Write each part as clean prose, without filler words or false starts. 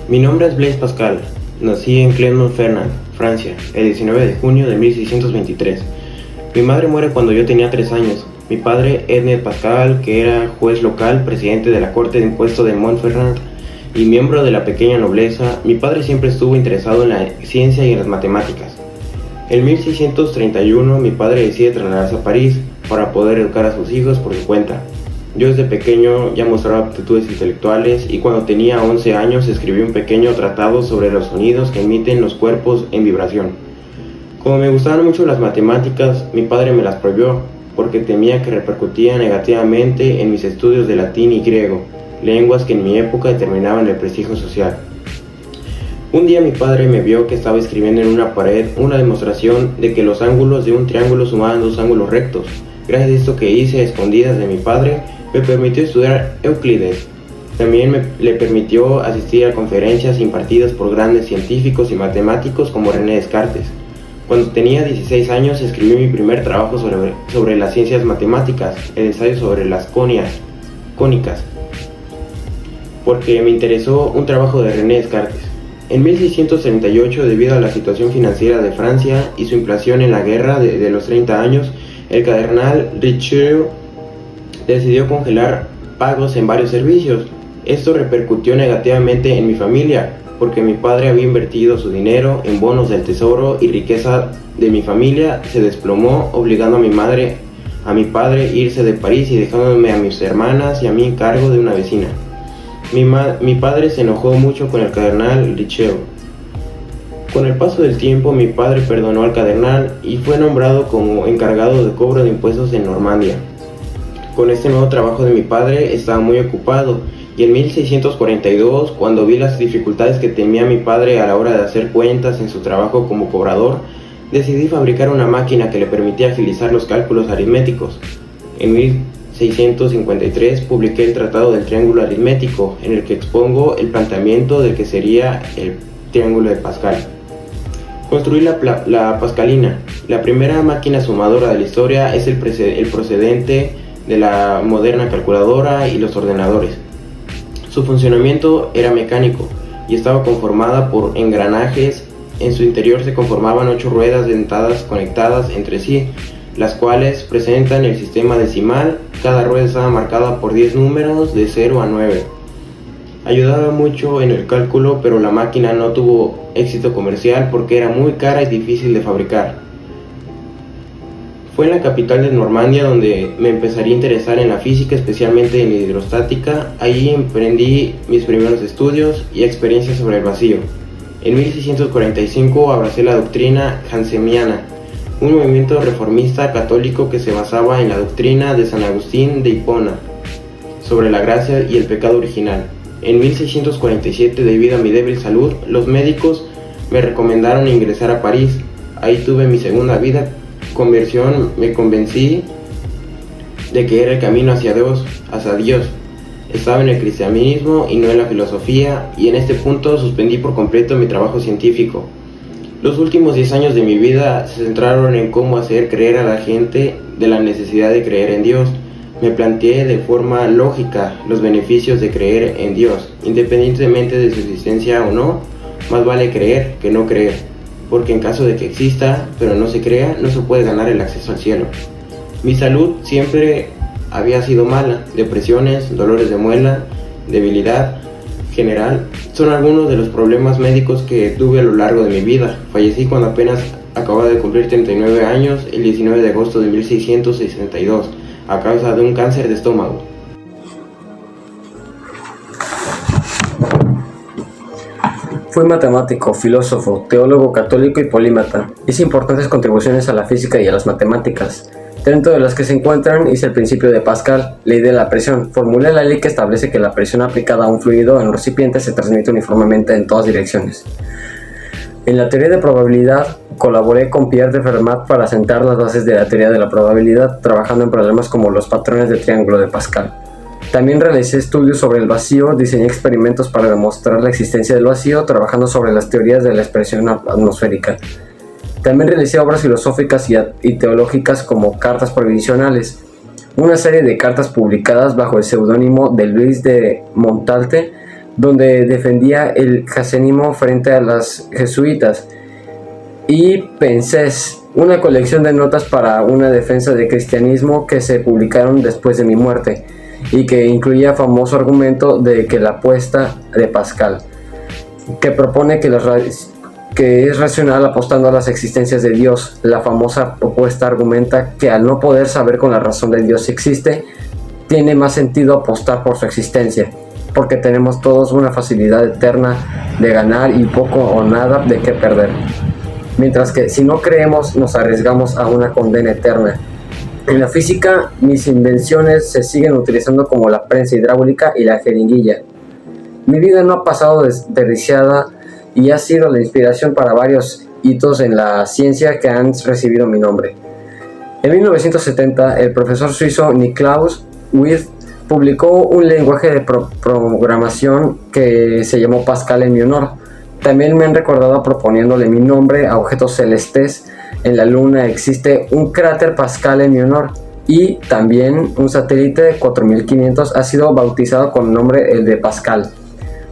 Mi nombre es Blaise Pascal. Nací en Clermont-Ferrand, Francia, el 19 de junio de 1623. Mi madre muere cuando yo tenía 3 años. Mi padre, Edmond Pascal, que era juez local, presidente de la Corte de Impuesto de Montferrand y miembro de la pequeña nobleza, mi padre siempre estuvo interesado en la ciencia y en las matemáticas. En 1631 mi padre decide trasladarse a París para poder educar a sus hijos por su cuenta. Yo desde pequeño ya mostraba aptitudes intelectuales y cuando tenía 11 años escribí un pequeño tratado sobre los sonidos que emiten los cuerpos en vibración. Como me gustaban mucho las matemáticas, mi padre me las prohibió porque temía que repercutía negativamente en mis estudios de latín y griego, lenguas que en mi época determinaban el prestigio social. Un día mi padre me vio que estaba escribiendo en una pared una demostración de que los ángulos de un triángulo sumaban 2 ángulos rectos. Gracias a esto que hice a escondidas de mi padre, me permitió estudiar Euclides. También le permitió asistir a conferencias impartidas por grandes científicos y matemáticos como René Descartes. Cuando tenía 16 años escribí mi primer trabajo sobre las ciencias matemáticas, el ensayo sobre las cónicas, porque me interesó un trabajo de René Descartes. En 1638, debido a la situación financiera de Francia y su implicación en la guerra de los 30 años, el cardenal Richelieu decidió congelar pagos en varios servicios. Esto repercutió negativamente en mi familia, porque mi padre había invertido su dinero en bonos del tesoro y riqueza de mi familia se desplomó, obligando a mi padre a irse de París y dejándome a mis hermanas y a mí en cargo de una vecina. Mi padre se enojó mucho con el cardenal Richelieu. Con el paso del tiempo, mi padre perdonó al cardenal y fue nombrado como encargado de cobro de impuestos en Normandía. Con este nuevo trabajo de mi padre estaba muy ocupado y en 1642, cuando vi las dificultades que tenía mi padre a la hora de hacer cuentas en su trabajo como cobrador, decidí fabricar una máquina que le permitía agilizar los cálculos aritméticos. En 1653 publiqué el Tratado del Triángulo Aritmético, en el que expongo el planteamiento del que sería el triángulo de Pascal. Construí la Pascalina. La primera máquina sumadora de la historia es el procedente de la moderna calculadora y los ordenadores. Su funcionamiento era mecánico y estaba conformada por engranajes. En su interior se conformaban 8 ruedas dentadas conectadas entre sí, las cuales presentan el sistema decimal. Cada rueda estaba marcada por 10 números de 0 a 9. Ayudaba mucho en el cálculo, pero la máquina no tuvo éxito comercial porque era muy cara y difícil de fabricar. Fue en la capital de Normandía donde me empezaría a interesar en la física, especialmente en la hidrostática. Allí emprendí mis primeros estudios y experiencias sobre el vacío. En 1645 abracé la doctrina janseniana, un movimiento reformista católico que se basaba en la doctrina de San Agustín de Hipona sobre la gracia y el pecado original. En 1647, debido a mi débil salud, los médicos me recomendaron ingresar a París. Ahí tuve mi segunda vida. Me convencí de que era el camino hacia Dios. Estaba en el cristianismo y no en la filosofía, y en este punto suspendí por completo mi trabajo científico. Los últimos 10 años de mi vida se centraron en cómo hacer creer a la gente de la necesidad de creer en Dios. Me planteé de forma lógica los beneficios de creer en Dios, independientemente de su existencia o no. Más vale creer que no creer, porque en caso de que exista, pero no se crea, no se puede ganar el acceso al cielo. Mi salud siempre había sido mala. Depresiones, dolores de muela, debilidad general son algunos de los problemas médicos que tuve a lo largo de mi vida. Fallecí cuando apenas acababa de cumplir 39 años, el 19 de agosto de 1662, a causa de un cáncer de estómago. Fue matemático, filósofo, teólogo católico y polímata. Hizo importantes contribuciones a la física y a las matemáticas, dentro de las que se encuentran hizo el principio de Pascal, ley de la presión. Formulé la ley que establece que la presión aplicada a un fluido en un recipiente se transmite uniformemente en todas direcciones. En la teoría de probabilidad, colaboré con Pierre de Fermat para sentar las bases de la teoría de la probabilidad, trabajando en problemas como los patrones de triángulo de Pascal. También realicé estudios sobre el vacío, diseñé experimentos para demostrar la existencia del vacío, trabajando sobre las teorías de la expresión atmosférica. También realicé obras filosóficas y teológicas como Cartas Provisionales, una serie de cartas publicadas bajo el seudónimo de Luis de Montalte, donde defendía el jansenismo frente a los jesuitas, y Pensées, una colección de notas para una defensa del cristianismo que se publicaron después de mi muerte, y que incluía el famoso argumento de que la apuesta de Pascal, que propone que es racional apostando a las existencias de Dios. La famosa propuesta argumenta que al no poder saber con la razón de Dios si existe, tiene más sentido apostar por su existencia, porque tenemos todos una facilidad eterna de ganar y poco o nada de qué perder. Mientras que si no creemos, nos arriesgamos a una condena eterna. En la física, mis invenciones se siguen utilizando como la prensa hidráulica y la jeringuilla. Mi vida no ha pasado desperdiciada y ha sido la inspiración para varios hitos en la ciencia que han recibido mi nombre. En 1970, el profesor suizo Niklaus Wirth publicó un lenguaje de programación que se llamó Pascal en mi honor. También me han recordado proponiéndole mi nombre a objetos celestes. En la Luna existe un cráter Pascal en mi honor, y también un satélite 4500 ha sido bautizado con el nombre el de Pascal.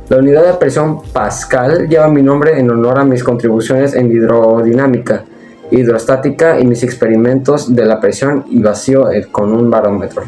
La unidad de presión Pascal lleva mi nombre en honor a mis contribuciones en hidrodinámica, hidrostática y mis experimentos de la presión y vacío con un barómetro.